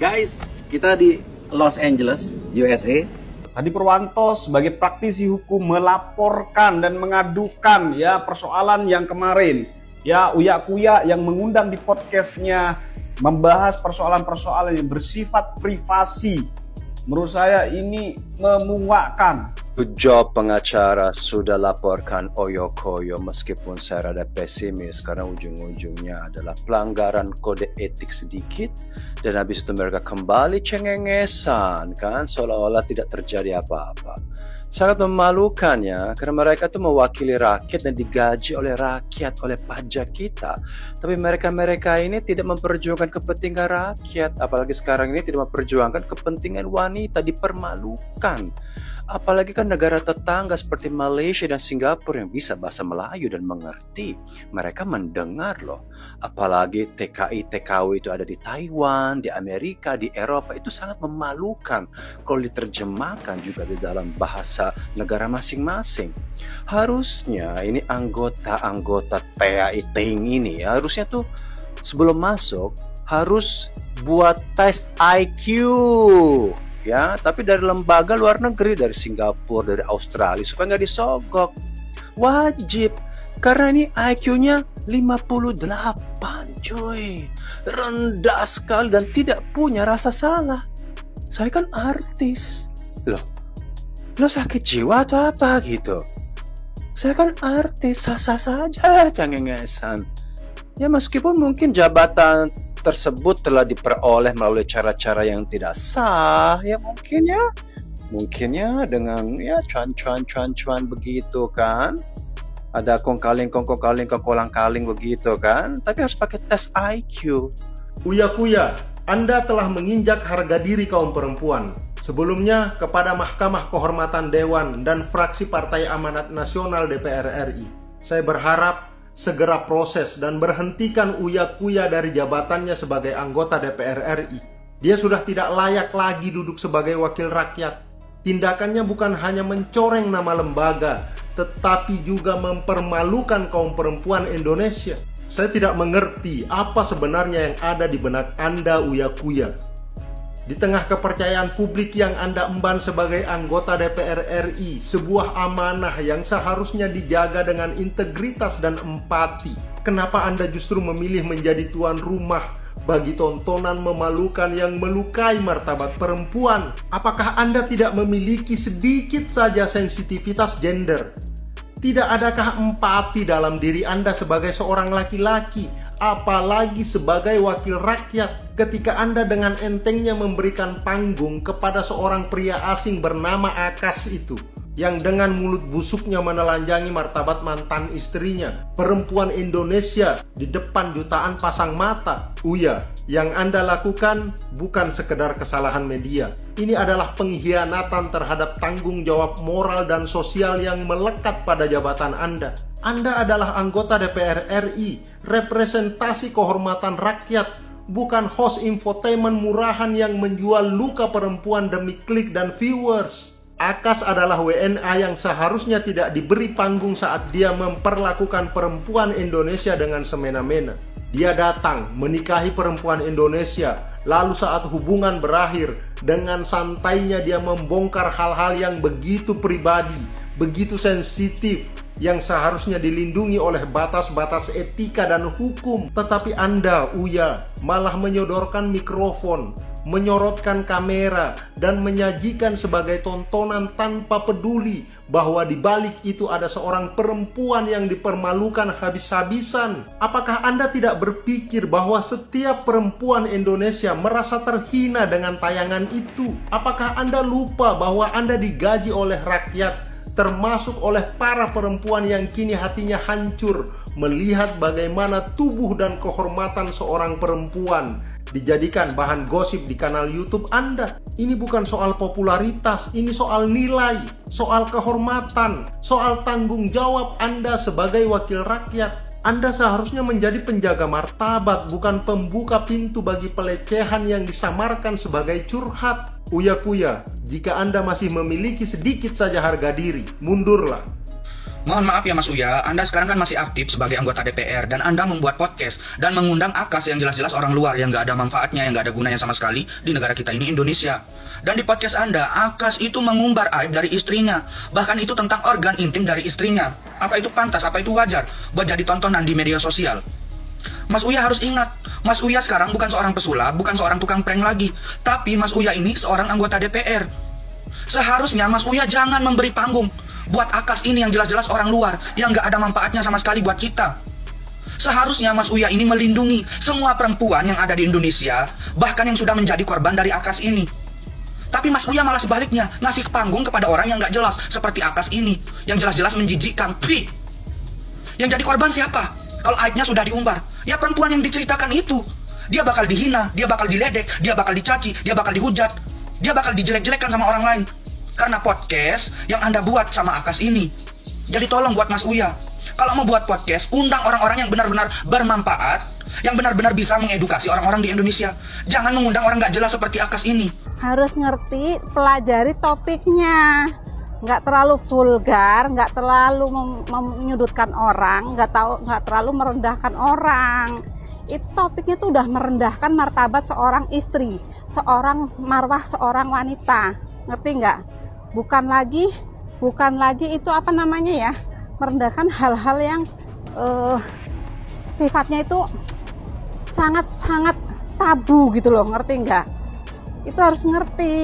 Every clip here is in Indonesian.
Guys, kita di Los Angeles, USA. Tadi Purwanto sebagai praktisi hukum melaporkan dan mengadukan ya persoalan yang kemarin. Ya Uya Kuya yang mengundang di podcastnya membahas persoalan-persoalan yang bersifat privasi. Menurut saya ini memuakkan. Job pengacara sudah laporkan Oyo Koyo meskipun saya rada pesimis karena ujung-ujungnya adalah pelanggaran kode etik sedikit dan habis itu mereka kembali cengengesan kan seolah-olah tidak terjadi apa-apa. Sangat memalukan ya karena mereka tuh mewakili rakyat dan digaji oleh rakyat, oleh pajak kita. Tapi mereka ini tidak memperjuangkan kepentingan rakyat, apalagi sekarang ini tidak memperjuangkan kepentingan wanita, dipermalukan. Apalagi kan negara tetangga seperti Malaysia dan Singapura yang bisa bahasa Melayu dan mengerti. Mereka mendengar loh. Apalagi TKI, TKW itu ada di Taiwan, di Amerika, di Eropa. Itu sangat memalukan kalau diterjemahkan juga di dalam bahasa negara masing-masing. Harusnya ini anggota-anggota TAI ini ya, harusnya tuh sebelum masuk harus buat tes IQ. Ya, tapi dari lembaga luar negeri, dari Singapura, dari Australia, supaya nggak disogok. Wajib, karena ini IQ-nya 58, cuy. Rendah sekali dan tidak punya rasa salah. Saya kan artis. Loh sakit jiwa atau apa gitu? Saya kan artis, sah-sah saja cengengesan. Ya meskipun mungkin jabatan tersebut telah diperoleh melalui cara-cara yang tidak sah, ya mungkin ya dengan ya cuan begitu kan, ada kong kaling begitu kan, tapi harus pakai tes IQ. Uya Kuya, Anda telah menginjak harga diri kaum perempuan. Sebelumnya kepada Mahkamah Kehormatan Dewan dan fraksi Partai Amanat Nasional DPR RI, saya berharap segera proses dan berhentikan Uya Kuya dari jabatannya sebagai anggota DPR RI. Dia sudah tidak layak lagi duduk sebagai wakil rakyat. Tindakannya bukan hanya mencoreng nama lembaga, tetapi juga mempermalukan kaum perempuan Indonesia. Saya tidak mengerti apa sebenarnya yang ada di benak Anda, Uya Kuya. Di tengah kepercayaan publik yang Anda emban sebagai anggota DPR RI, sebuah amanah yang seharusnya dijaga dengan integritas dan empati, kenapa Anda justru memilih menjadi tuan rumah bagi tontonan memalukan yang melukai martabat perempuan? Apakah Anda tidak memiliki sedikit saja sensitivitas gender? Tidak adakah empati dalam diri Anda sebagai seorang laki-laki? Apalagi sebagai wakil rakyat, ketika Anda dengan entengnya memberikan panggung kepada seorang pria asing bernama Akas itu, yang dengan mulut busuknya menelanjangi martabat mantan istrinya, perempuan Indonesia di depan jutaan pasang mata. Uya, yang Anda lakukan bukan sekedar kesalahan media. Ini adalah pengkhianatan terhadap tanggung jawab moral dan sosial yang melekat pada jabatan Anda. Anda adalah anggota DPR RI, representasi kehormatan rakyat, bukan host infotainment murahan yang menjual luka perempuan demi klik dan viewers. Akas adalah WNA yang seharusnya tidak diberi panggung saat dia memperlakukan perempuan Indonesia dengan semena-mena. Dia datang menikahi perempuan Indonesia, lalu saat hubungan berakhir, dengan santainya dia membongkar hal-hal yang begitu pribadi, begitu sensitif, yang seharusnya dilindungi oleh batas-batas etika dan hukum. Tetapi Anda, Uya, malah menyodorkan mikrofon, menyorotkan kamera, dan menyajikan sebagai tontonan tanpa peduli bahwa di balik itu ada seorang perempuan yang dipermalukan habis-habisan. Apakah Anda tidak berpikir bahwa setiap perempuan Indonesia merasa terhina dengan tayangan itu? Apakah Anda lupa bahwa Anda digaji oleh rakyat, termasuk oleh para perempuan yang kini hatinya hancur melihat bagaimana tubuh dan kehormatan seorang perempuan dijadikan bahan gosip di kanal YouTube Anda? Ini bukan soal popularitas, ini soal nilai, soal kehormatan, soal tanggung jawab Anda sebagai wakil rakyat. Anda seharusnya menjadi penjaga martabat, bukan pembuka pintu bagi pelecehan yang disamarkan sebagai curhat. Uya Kuya, jika Anda masih memiliki sedikit saja harga diri, mundurlah. Mohon maaf ya Mas Uya, Anda sekarang kan masih aktif sebagai anggota DPR dan Anda membuat podcast dan mengundang Akas yang jelas-jelas orang luar yang nggak ada manfaatnya, yang nggak ada gunanya sama sekali di negara kita ini Indonesia. Dan di podcast Anda, Akas itu mengumbar aib dari istrinya, bahkan itu tentang organ intim dari istrinya. Apa itu pantas, apa itu wajar buat jadi tontonan di media sosial? Mas Uya harus ingat, Mas Uya sekarang bukan seorang pesulap, bukan seorang tukang prank lagi, tapi Mas Uya ini seorang anggota DPR. Seharusnya Mas Uya jangan memberi panggung buat Akas ini yang jelas-jelas orang luar yang nggak ada manfaatnya sama sekali buat kita. Seharusnya Mas Uya ini melindungi semua perempuan yang ada di Indonesia, bahkan yang sudah menjadi korban dari Akas ini. Tapi Mas Uya malah sebaliknya, ngasih panggung kepada orang yang nggak jelas seperti Akas ini, yang jelas-jelas menjijikkan. Yang jadi korban siapa? Kalau aibnya sudah diumbar, ya perempuan yang diceritakan itu. Dia bakal dihina, dia bakal diledek, dia bakal dicaci, dia bakal dihujat, dia bakal dijelek-jelekkan sama orang lain. Karena podcast yang Anda buat sama Akas ini. Jadi tolong buat Mas Uya, kalau mau buat podcast, undang orang-orang yang benar-benar bermanfaat, yang benar-benar bisa mengedukasi orang-orang di Indonesia. Jangan mengundang orang nggak jelas seperti Akas ini. Harus ngerti, pelajari topiknya. Nggak terlalu vulgar, nggak terlalu menyudutkan orang, nggak terlalu merendahkan orang. Itu topiknya tuh udah merendahkan martabat seorang istri, seorang marwah seorang wanita. Ngerti nggak? Bukan lagi itu apa namanya ya, merendahkan hal-hal yang sifatnya itu sangat-sangat tabu gitu loh, ngerti nggak? Itu harus ngerti.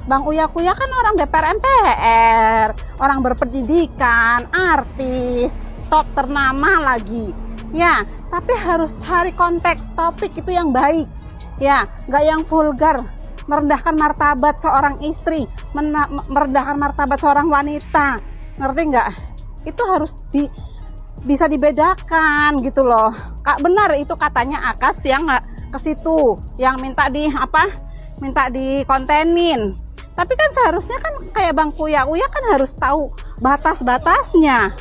Bang Uya Kuya kan orang DPR MPR, orang berpendidikan, artis, top ternama lagi. Ya, tapi harus cari konteks topik itu yang baik. Ya, nggak yang vulgar, merendahkan martabat seorang istri, merendahkan martabat seorang wanita, ngerti nggak? Itu harus bisa dibedakan gitu loh. Kak, benar itu katanya Akas yang ke situ, yang minta dikontenin. Tapi kan seharusnya kan kayak Bang Uya kan harus tahu batas-batasnya.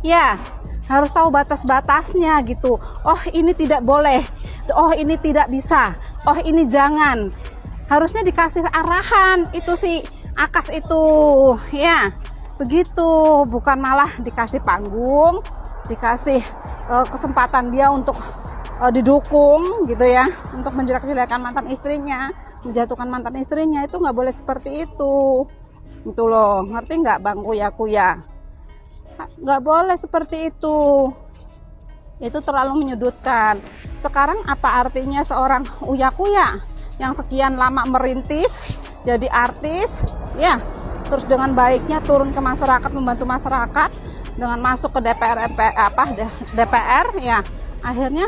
Ya, harus tahu batas-batasnya gitu. Oh, ini tidak boleh. Oh, ini tidak bisa. Oh, ini jangan. Harusnya dikasih arahan itu si Akas itu, ya begitu, bukan malah dikasih panggung, dikasih kesempatan dia untuk didukung gitu ya, untuk menjelek-jelekan mantan istrinya, menjatuhkan mantan istrinya. Itu nggak boleh seperti itu, gitu loh, ngerti nggak Bang Uya Kuya? Nggak boleh seperti itu terlalu menyudutkan. Sekarang apa artinya seorang Uya Kuya yang sekian lama merintis jadi artis, ya, terus dengan baiknya turun ke masyarakat, membantu masyarakat dengan masuk ke DPR, ya, akhirnya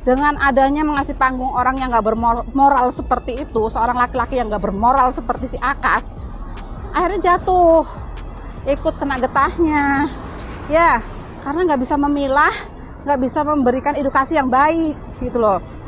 dengan adanya mengasih panggung orang yang nggak bermoral seperti itu, seorang laki-laki yang nggak bermoral seperti si Akas, akhirnya jatuh, ikut kena getahnya, ya, karena nggak bisa memilah, nggak bisa memberikan edukasi yang baik, gitu loh.